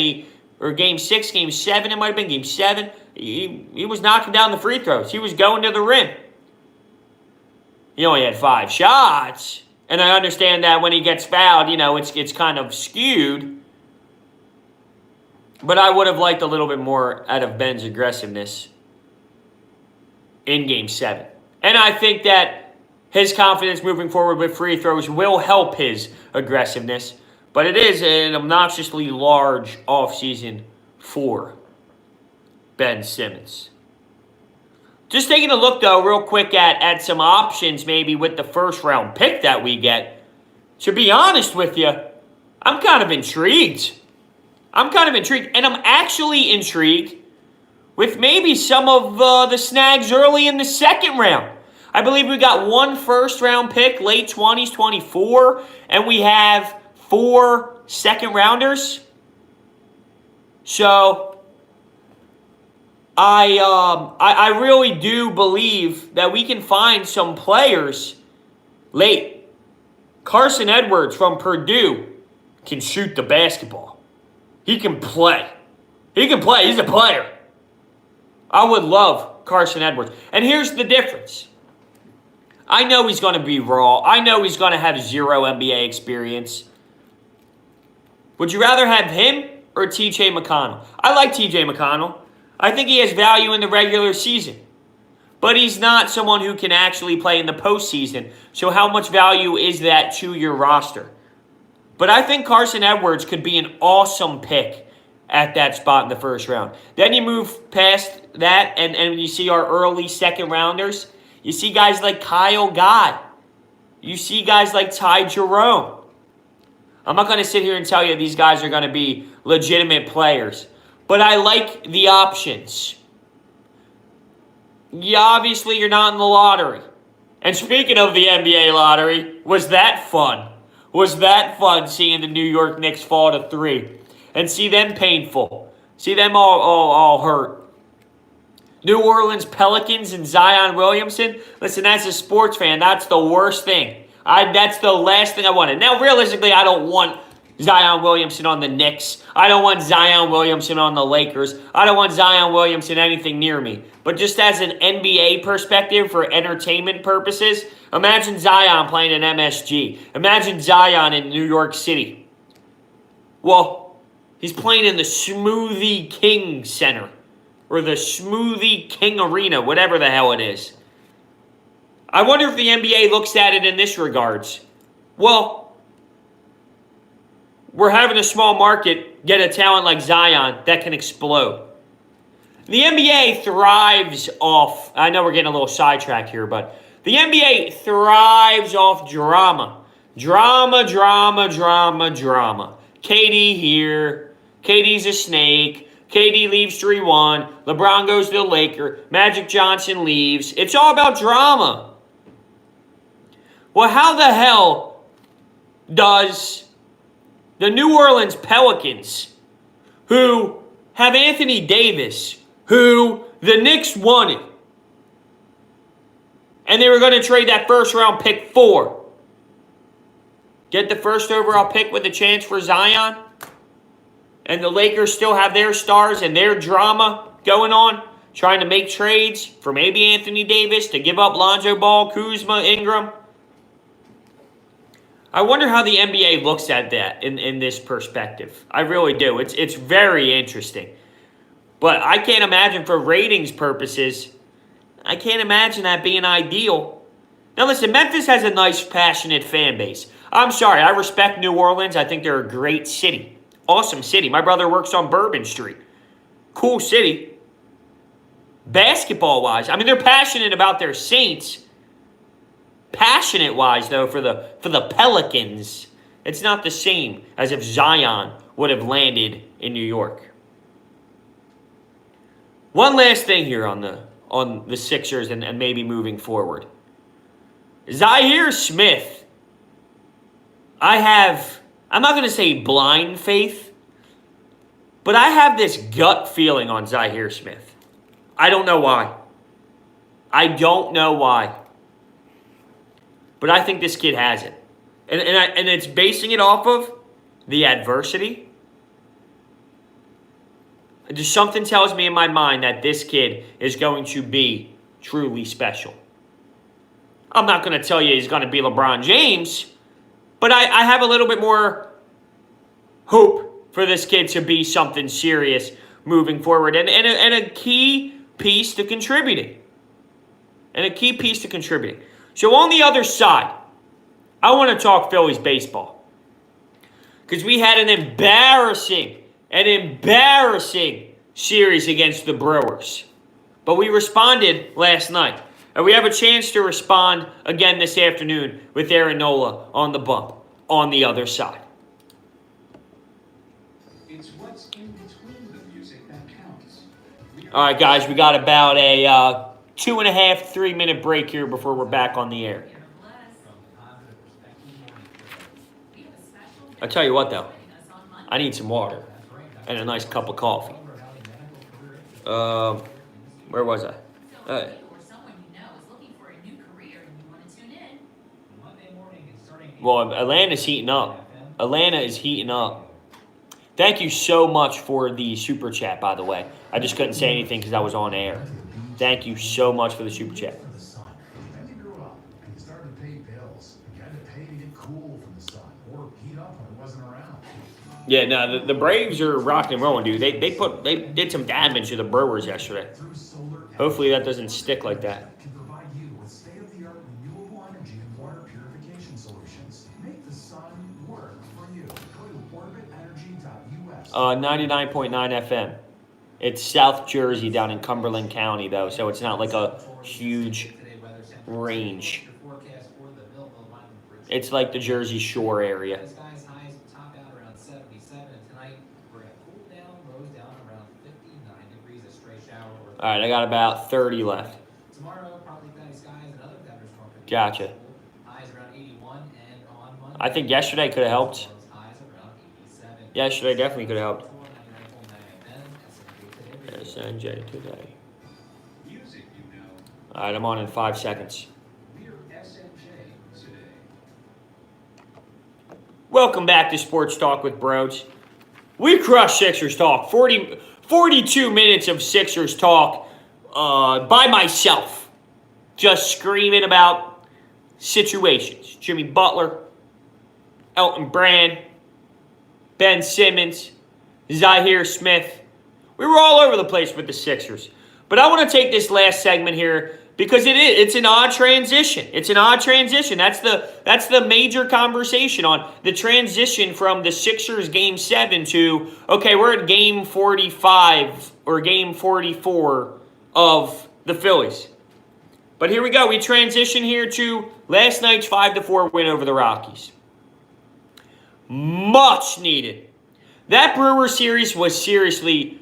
Game 6, Game 7, it might have been Game 7, he was knocking down the free throws. He was going to the rim. He only had 5 shots. And I understand that when he gets fouled, it's kind of skewed. But I would have liked a little bit more out of Ben's aggressiveness in Game 7. And I think that his confidence moving forward with free throws will help his aggressiveness. But it is an obnoxiously large offseason for Ben Simmons. Just taking a look, though, real quick at some options maybe with the first-round pick that we get. To be honest with you, I'm kind of intrigued. And I'm actually intrigued with maybe some of the snags early in the second round. I believe we got 1 first-round pick, late 20s, 24, and we have 4 second-rounders. So, I really do believe that we can find some players late. Carson Edwards from Purdue can shoot the basketball. He can play. He's a player. I would love Carson Edwards. And here's the difference. I know he's going to be raw. I know he's going to have 0 NBA experience. Would you rather have him or TJ McConnell? I like TJ McConnell. I think he has value in the regular season. But he's not someone who can actually play in the postseason. So how much value is that to your roster? But I think Carson Edwards could be an awesome pick at that spot in the first round. Then you move past that and you see our early second rounders. You see guys like Kyle Guy. You see guys like Ty Jerome. I'm not going to sit here and tell you these guys are going to be legitimate players. But I like the options. Yeah, obviously you're not in the lottery. And speaking of the NBA lottery, was that fun? Was that fun seeing the New York Knicks fall to 3? And see them painful. See them all hurt. New Orleans Pelicans and Zion Williamson. Listen, as a sports fan, that's the worst thing. That's the last thing I wanted. Now, realistically, I don't want Zion Williamson on the Knicks. I don't want Zion Williamson on the Lakers. I don't want Zion Williamson anything near me. But just as an NBA perspective for entertainment purposes, imagine Zion playing in MSG. Imagine Zion in New York City. Well, he's playing in the Smoothie King Center. Or the Smoothie King Arena, whatever the hell it is. I wonder if the NBA looks at it in this regards. Well, we're having a small market get a talent like Zion that can explode. The NBA thrives off, I know we're getting a little sidetracked here, but the NBA thrives off drama. Drama. KD here. KD's a snake. KD leaves 3-1. LeBron goes to the Lakers. Magic Johnson leaves. It's all about drama. Well, how the hell does the New Orleans Pelicans, who have Anthony Davis, who the Knicks wanted, and they were going to trade that first-round pick for, get the first overall pick with a chance for Zion, and the Lakers still have their stars and their drama going on, trying to make trades for maybe Anthony Davis to give up Lonzo Ball, Kuzma, Ingram. I wonder how the NBA looks at that in this perspective. I really do. It's very interesting. But I can't imagine for ratings purposes, I can't imagine that being ideal. Now listen, Memphis has a nice, passionate fan base. I'm sorry, I respect New Orleans. I think they're a great city. Awesome city. My brother works on Bourbon Street. Cool city. Basketball-wise, I mean, they're passionate about their Saints. Passionate-wise, though, for the Pelicans, it's not the same as if Zion would have landed in New York. One last thing here on the Sixers and maybe moving forward. Zhaire Smith. I'm not going to say blind faith, but I have this gut feeling on Zhaire Smith. I don't know why. But I think this kid has it. And it's basing it off of the adversity. Just something tells me in my mind that this kid is going to be truly special. I'm not going to tell you he's going to be LeBron James, but I have a little bit more hope for this kid to be something serious moving forward. And a key piece to contributing. So on the other side, I want to talk Phillies baseball. Because we had an embarrassing series against the Brewers. But we responded last night. And we have a chance to respond again this afternoon with Aaron Nola on the bump on the other side. It's what's in between the music that counts. All right, guys, we got about a 2.5, 3 minute break here before we're back on the air. I tell you what, though, I need some water and a nice cup of coffee. Where was I? Well, Atlanta's heating up. Atlanta is heating up. Thank you so much for the super chat, by the way. I just couldn't say anything because I was on air. Thank you so much for the super chat. For the sun. Then you grew up and you started to pay bills. You had to pay to get cool from the sun or heat up when it wasn't around. Yeah, no, the Braves are rocking and rolling, dude. They did some damage to the Brewers yesterday. Through solar Hopefully that doesn't stick like that. can provide you with state-of-the-art renewable energy and water purification solutions. Make the sun work for you. Go to orbitenergy.us. 99.9 FM. It's South Jersey down in Cumberland County, though, so it's not like a huge range. It's like the Jersey Shore area. The skies highs top out around 77, and tonight we're going to cool down, lows down around 59 degrees, a stray shower. All right, I got about 30 left. Tomorrow, partly cloudy skies and other thunderstorms. Gotcha. Highs around 81, and on Monday. I think yesterday could have helped. Highs around 87. Yesterday definitely could have helped. 99.9 FM, SNJ today. Music you know. All right, I'm on in 5 seconds. We're SNJ today. Welcome back to Sports Talk with Bros. We crushed Sixers Talk. 42 minutes of Sixers Talk by myself. Just screaming about situations. Jimmy Butler, Elton Brand, Ben Simmons, Zhaire Smith. We were all over the place with the Sixers. But I want to take this last segment here Because it's an odd transition. It's an odd transition. That's the major conversation on the transition from the Sixers game 7 to, okay, we're at game 45 or game 44 of the Phillies. But here we go. We transition here to last night's 5-4 win over the Rockies. Much needed. That Brewers series was seriously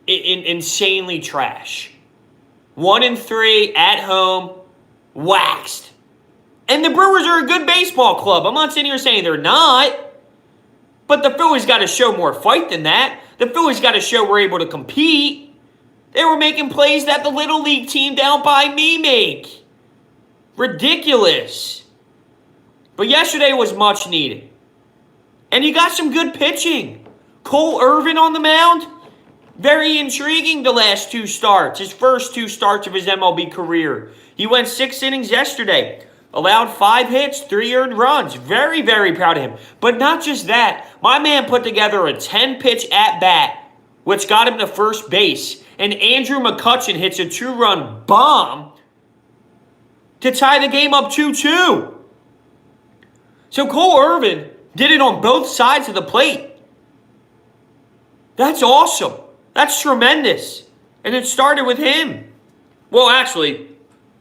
insanely trash. 1-3 at home, waxed. And the Brewers are a good baseball club. I'm not sitting here saying they're not. But the Phillies got to show more fight than that. The Phillies got to show we're able to compete. They were making plays that the Little League team down by me make. Ridiculous. But yesterday was much needed. And you got some good pitching. Cole Irvin on the mound. Very intriguing the last 2 starts. His first 2 starts of his MLB career. He went 6 innings yesterday. Allowed 5 hits, 3 earned runs. Very, very proud of him. But not just that. My man put together a 10-pitch at-bat, which got him to first base. And Andrew McCutchen hits a 2-run bomb to tie the game up 2-2. So Cole Irvin did it on both sides of the plate. That's awesome. That's tremendous. And it started with him. Well, actually,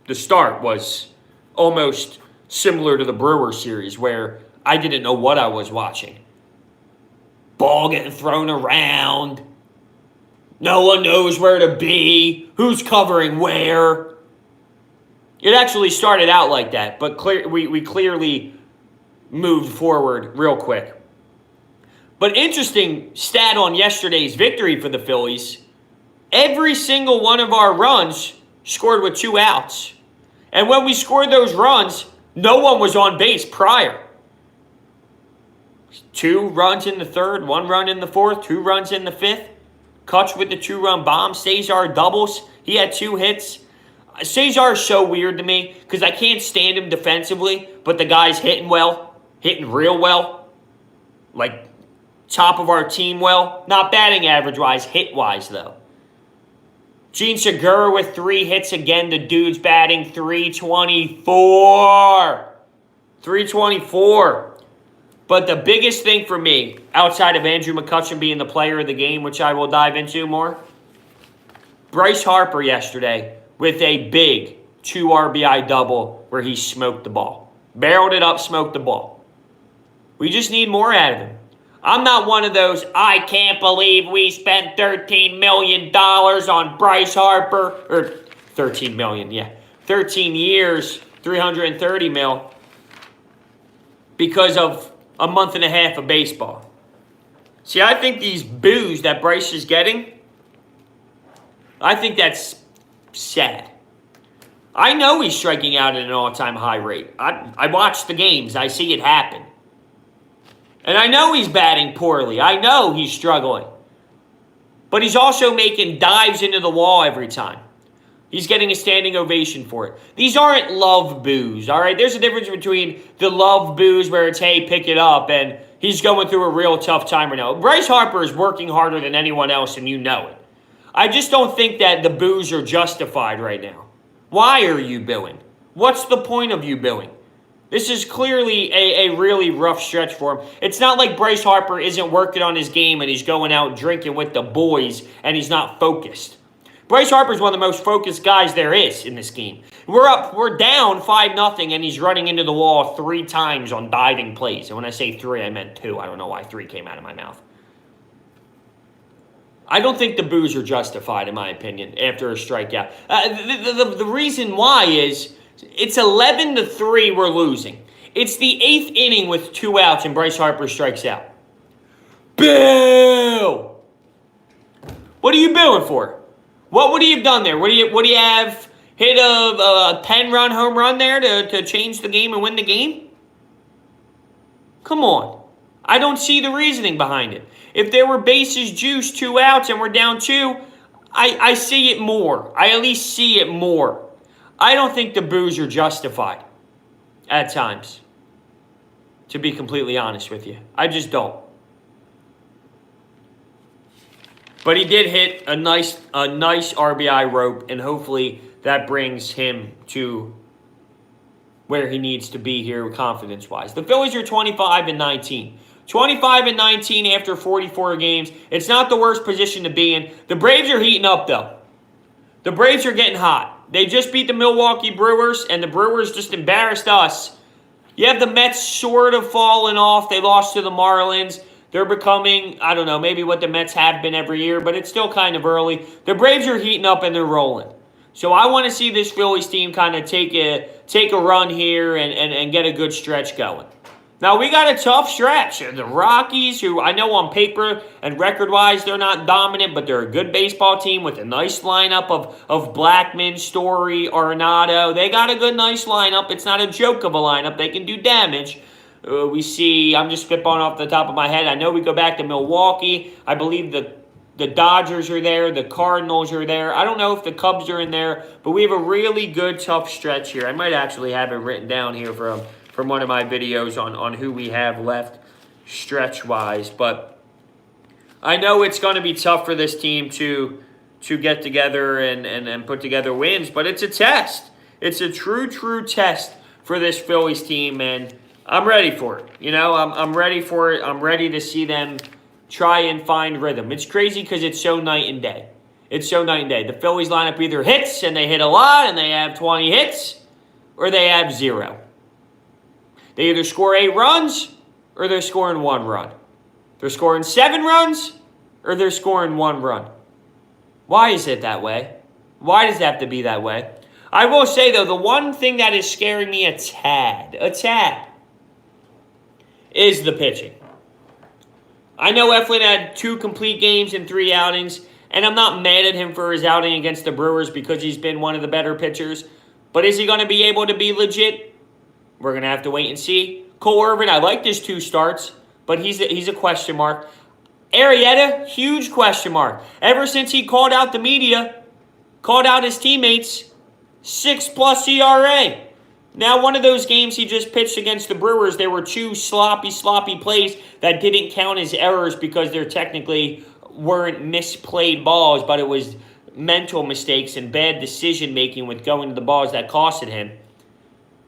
the start was almost similar to the Brewers series where I didn't know what I was watching. Ball getting thrown around. No one knows where to be. Who's covering where. It actually started out like that, but we clearly moved forward real quick. But interesting stat on yesterday's victory for the Phillies. Every single one of our runs scored with 2 outs. And when we scored those runs, no one was on base prior. 2 runs in the 3rd, 1 run in the 4th, 2 runs in the 5th. Kutch with the 2-run bomb. Cesar doubles. He had 2 hits. Cesar is so weird to me because I can't stand him defensively, but the guy's hitting well, hitting real well. Like, top of our team well. Not batting average-wise, hit-wise, though. Gene Segura with 3 hits again. The dude's batting 324. 324. But the biggest thing for me, outside of Andrew McCutchen being the player of the game, which I will dive into more, Bryce Harper yesterday with a big 2 RBI double where he smoked the ball. Barreled it up, smoked the ball. We just need more out of him. I'm not one of those, I can't believe we spent $13 million on Bryce Harper. Or $13 million, yeah. 13 years, $330 million. Because of a month and a half of baseball. See, I think these boos that Bryce is getting, I think that's sad. I know he's striking out at an all-time high rate. I watch the games. I see it happen. And I know he's batting poorly. I know he's struggling. But he's also making dives into the wall every time. He's getting a standing ovation for it. These aren't love boos, all right? There's a difference between the love boos where it's, hey, pick it up, and he's going through a real tough time right now. Bryce Harper is working harder than anyone else, and you know it. I just don't think that the boos are justified right now. Why are you booing? What's the point of you booing? This is clearly a really rough stretch for him. It's not like Bryce Harper isn't working on his game and he's going out drinking with the boys and he's not focused. Bryce Harper is one of the most focused guys there is in this game. We're down 5-0 and he's running into the wall 3 times on diving plays. And when I say 3, I meant 2. I don't know why 3 came out of my mouth. I don't think the boos are justified, in my opinion, after a strikeout. The reason why is it's 11-3 we're losing. It's the 8th inning with 2 outs and Bryce Harper strikes out. Boo! What are you booing for? What would he have done there? Would he have hit a 10-run home run there to change the game and win the game? Come on. I don't see the reasoning behind it. If there were bases juiced, 2 outs, and we're down 2, I see it more. I at least see it more. I don't think the boos are justified at times, to be completely honest with you. I just don't. But he did hit a nice RBI rope, and hopefully that brings him to where he needs to be here confidence-wise. The Phillies are 25-19. 25-19 after 44 games. It's not the worst position to be in. The Braves are heating up, though. The Braves are getting hot. They just beat the Milwaukee Brewers, and the Brewers just embarrassed us. You have the Mets sort of falling off. They lost to the Marlins. They're becoming, I don't know, maybe what the Mets have been every year, but it's still kind of early. The Braves are heating up, and they're rolling. So I want to see this Phillies team kind of take a run here and get a good stretch going. Now, we got a tough stretch. The Rockies, who I know on paper and record-wise they're not dominant, but they're a good baseball team with a nice lineup of Blackmon, Story, Arenado. They got a good, nice lineup. It's not a joke of a lineup. They can do damage. We see, I'm just spitballing off the top of my head. I know we go back to Milwaukee. I believe the Dodgers are there. The Cardinals are there. I don't know if the Cubs are in there, but we have a really good, tough stretch here. I might actually have it written down here from one of my videos on who we have left stretch-wise. But I know it's going to be tough for this team to get together and put together wins, but it's a test. It's a true test for this Phillies team, and I'm ready for it. You know, I'm ready for it. I'm ready to see them try and find rhythm. It's crazy because it's so night and day. It's so night and day. The Phillies lineup either hits, and they hit a lot, and they have 20 hits, or they have 0. They either score 8 runs, or they're scoring 1 run. They're scoring 7 runs, or they're scoring 1 run. Why is it that way? Why does it have to be that way? I will say, though, the one thing that is scaring me a tad, is the pitching. I know Eflin had 2 complete games and 3 outings, and I'm not mad at him for his outing against the Brewers because he's been one of the better pitchers. But is he going to be able to be legit? We're going to have to wait and see. Cole Irvin, I liked his 2 starts, but he's a question mark. Arrieta, huge question mark. Ever since he called out the media, called out his teammates, 6+ ERA. Now, one of those games he just pitched against the Brewers, there were 2 sloppy plays that didn't count as errors because there technically weren't misplayed balls, but it was mental mistakes and bad decision-making with going to the balls that costed him.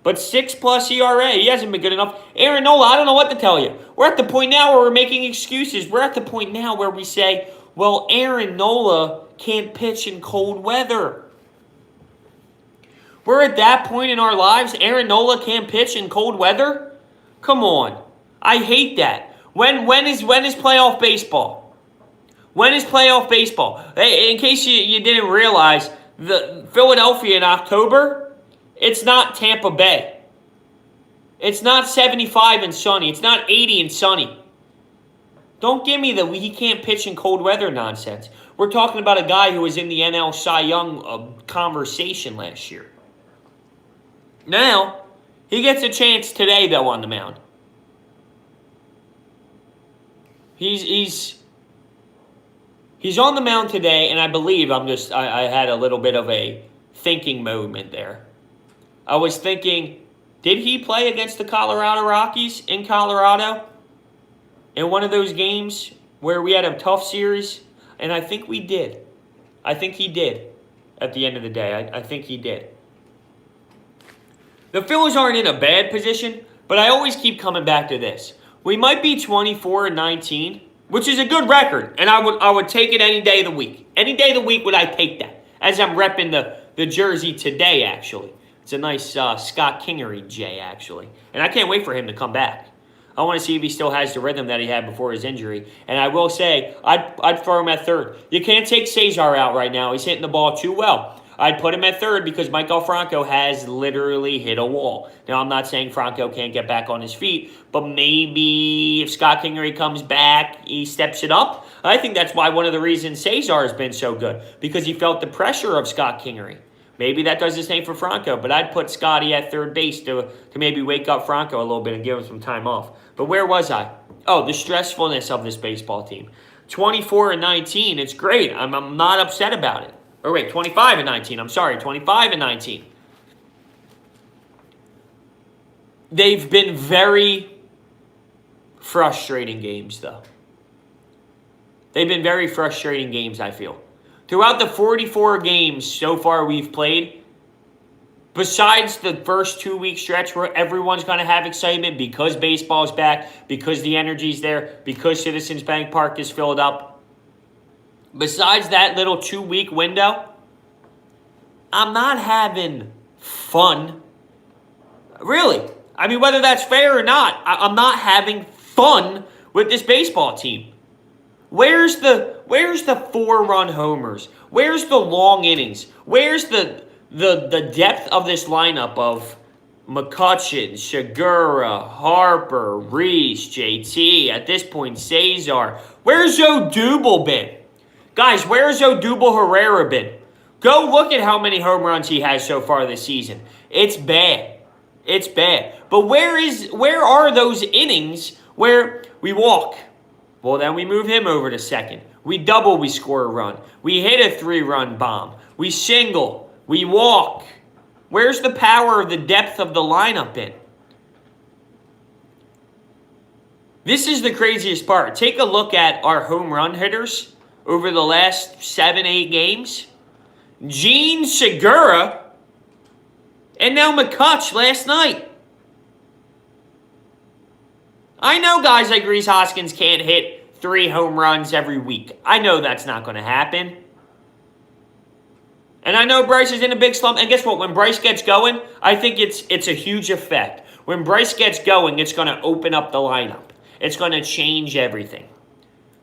But 6+ ERA, he hasn't been good enough. Aaron Nola, I don't know what to tell you. We're at the point now where we're making excuses. We're at the point now where we say, well, Aaron Nola can't pitch in cold weather. We're at that point in our lives. Aaron Nola can't pitch in cold weather? Come on. I hate that. When is playoff baseball? When is playoff baseball? Hey, in case you didn't realize, the Philadelphia in October, it's not Tampa Bay. It's not 75 and sunny. It's not 80 and sunny. Don't give me the he can't pitch in cold weather nonsense. We're talking about a guy who was in the NL Cy Young conversation last year. Now, he gets a chance today, though, on the mound. He's on the mound today, and I believe I had a little bit of a thinking moment there. I was thinking, did he play against the Colorado Rockies in Colorado in one of those games where we had a tough series? And I think we did. I think he did at the end of the day. I think he did. The Phillies aren't in a bad position, but I always keep coming back to this. We might be 24-19, which is a good record, and I would take it any day of the week. Any day of the week would I take that, as I'm repping the jersey today, actually. It's a nice Scott Kingery J, actually. And I can't wait for him to come back. I want to see if he still has the rhythm that he had before his injury. And I will say, I'd throw him at third. You can't take Cesar out right now. He's hitting the ball too well. I'd put him at third because Michael Franco has literally hit a wall. Now, I'm not saying Franco can't get back on his feet, but maybe if Scott Kingery comes back, he steps it up. I think that's why one of the reasons Cesar has been so good, because he felt the pressure of Scott Kingery. Maybe that does the same for Franco, but I'd put Scotty at third base to maybe wake up Franco a little bit and give him some time off. But where was I? Oh, the stressfulness of this baseball team. 24-19, it's great. I'm not upset about it. Or wait, 25-19. I'm sorry, 25-19. They've been very frustrating games, though. They've been very frustrating games, I feel. Throughout the 44 games so far we've played, besides the first 2-week stretch where everyone's going to have excitement because baseball's back, because the energy's there, because Citizens Bank Park is filled up, besides that little 2-week window, I'm not having fun. Really. I mean, whether that's fair or not, I'm not having fun with this baseball team. Where's the 4-run homers? Where's the long innings? Where's the depth of this lineup of McCutchen, Segura, Harper, Reese, JT, at this point, Cesar? Where's Odubel been? Guys, where's Odubel Herrera been? Go look at how many home runs he has so far this season. It's bad. It's bad. But where are those innings where we walk? Well, then we move him over to second. We double, we score a run. We hit a 3-run bomb. We single. We walk. Where's the power of the depth of the lineup in? This is the craziest part. Take a look at our home run hitters over the last 7-8 games. Gene, Segura, and now McCutch last night. I know guys like Rhys Hoskins can't hit 3 home runs every week. I know that's not going to happen. And I know Bryce is in a big slump. And guess what? When Bryce gets going, I think it's a huge effect. When Bryce gets going, it's going to open up the lineup. It's going to change everything.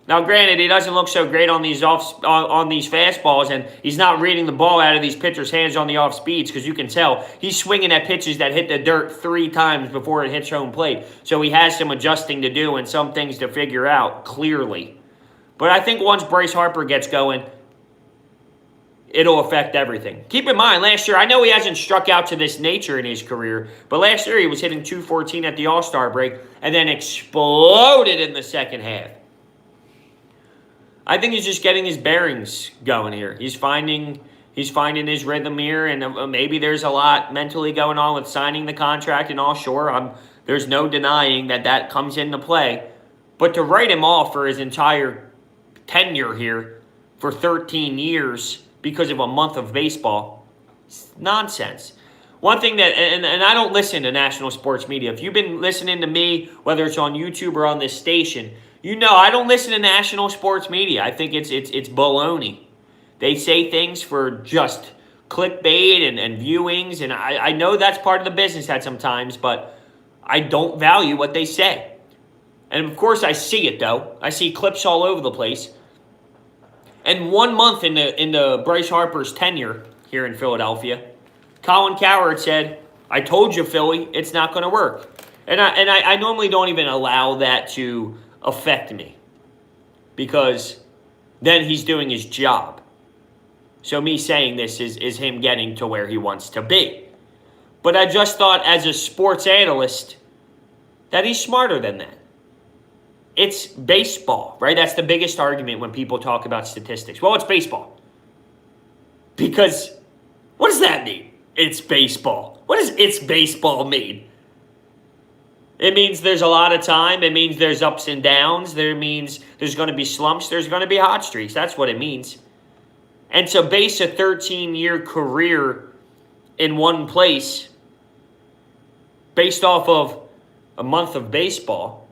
Now, granted, he doesn't look so great on these on these fastballs, and he's not reading the ball out of these pitchers' hands on the off speeds, because you can tell he's swinging at pitches that hit the dirt 3 times before it hits home plate. So he has some adjusting to do and some things to figure out, clearly. But I think once Bryce Harper gets going, it'll affect everything. Keep in mind, last year, I know he hasn't struck out to this nature in his career, but last year he was hitting .214 at the All-Star break and then exploded in the second half. I think he's just getting his bearings going here. He's finding his rhythm here, and maybe there's a lot mentally going on with signing the contract and all. Sure, there's no denying that comes into play. But to write him off for his entire tenure here for 13 years because of a month of baseball, it's nonsense. One thing that, and I don't listen to national sports media. If you've been listening to me, whether it's on YouTube or on this station, you know I don't listen to national sports media. I think it's baloney. They say things for just clickbait and viewings, and I know that's part of the business at sometimes, but I don't value what they say. And of course I see it though. I see clips all over the place. And 1 month into Bryce Harper's tenure here in Philadelphia, Colin Cowherd said, "I told you, Philly, it's not going to work." And I normally don't even allow that to affect me, because then he's doing his job. So me saying this is him getting to where he wants to be. But I just thought as a sports analyst that he's smarter than that. It's baseball, right? That's the biggest argument when people talk about statistics. Well, it's baseball. Because what does that mean? It's baseball. What does "it's baseball" mean? It means there's a lot of time. It means there's ups and downs. It means there's going to be slumps. There's going to be hot streaks. That's what it means. And to base a 13-year career in one place based off of a month of baseball,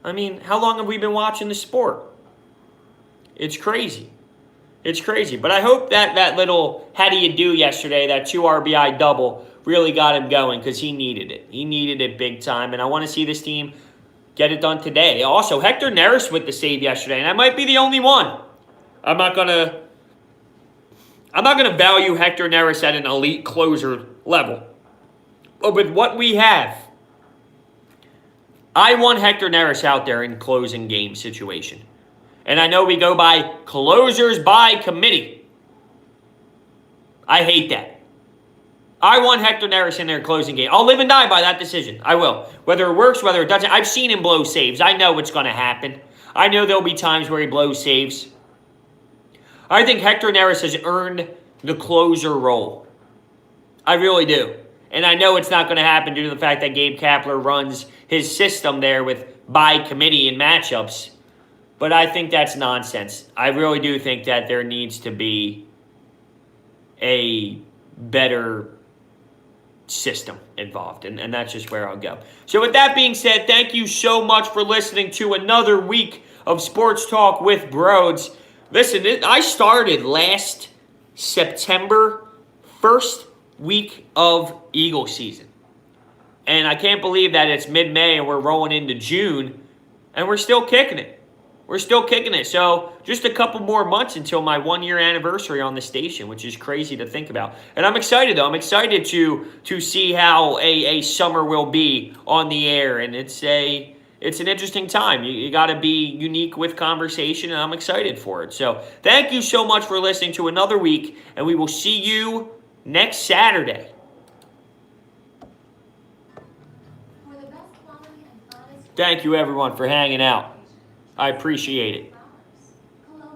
I mean, how long have we been watching the sport? It's crazy. It's crazy. But I hope that little how do you do yesterday, that 2 RBI double, really got him going, because he needed it. He needed it big time, and I want to see this team get it done today. Also, Hector Neris with the save yesterday, and I might be the only one. I'm not gonna value Hector Neris at an elite closer level. But with what we have, I want Hector Neris out there in closing game situation. And I know we go by closers by committee. I hate that. I want Hector Neris in there closing game. I'll live and die by that decision. I will. Whether it works, whether it doesn't. I've seen him blow saves. I know what's going to happen. I know there'll be times where he blows saves. I think Hector Neris has earned the closer role. I really do. And I know it's not going to happen due to the fact that Gabe Kapler runs his system there with by committee and matchups. But I think that's nonsense. I really do think that there needs to be a better system involved, and that's just where I'll go. So with that being said, thank you so much for listening to another week of Sports Talk with Broads. Listen, I started last September, first week of Eagle season, and I can't believe that it's mid-May and we're rolling into June, and we're still kicking it. We're still kicking it. So just a couple more months until my 1-year anniversary on the station, which is crazy to think about. And I'm excited, though. I'm excited to see how a summer will be on the air. And it's an interesting time. You got to be unique with conversation, and I'm excited for it. So thank you so much for listening to another week, and we will see you next Saturday. Thank you, everyone, for hanging out. I appreciate it.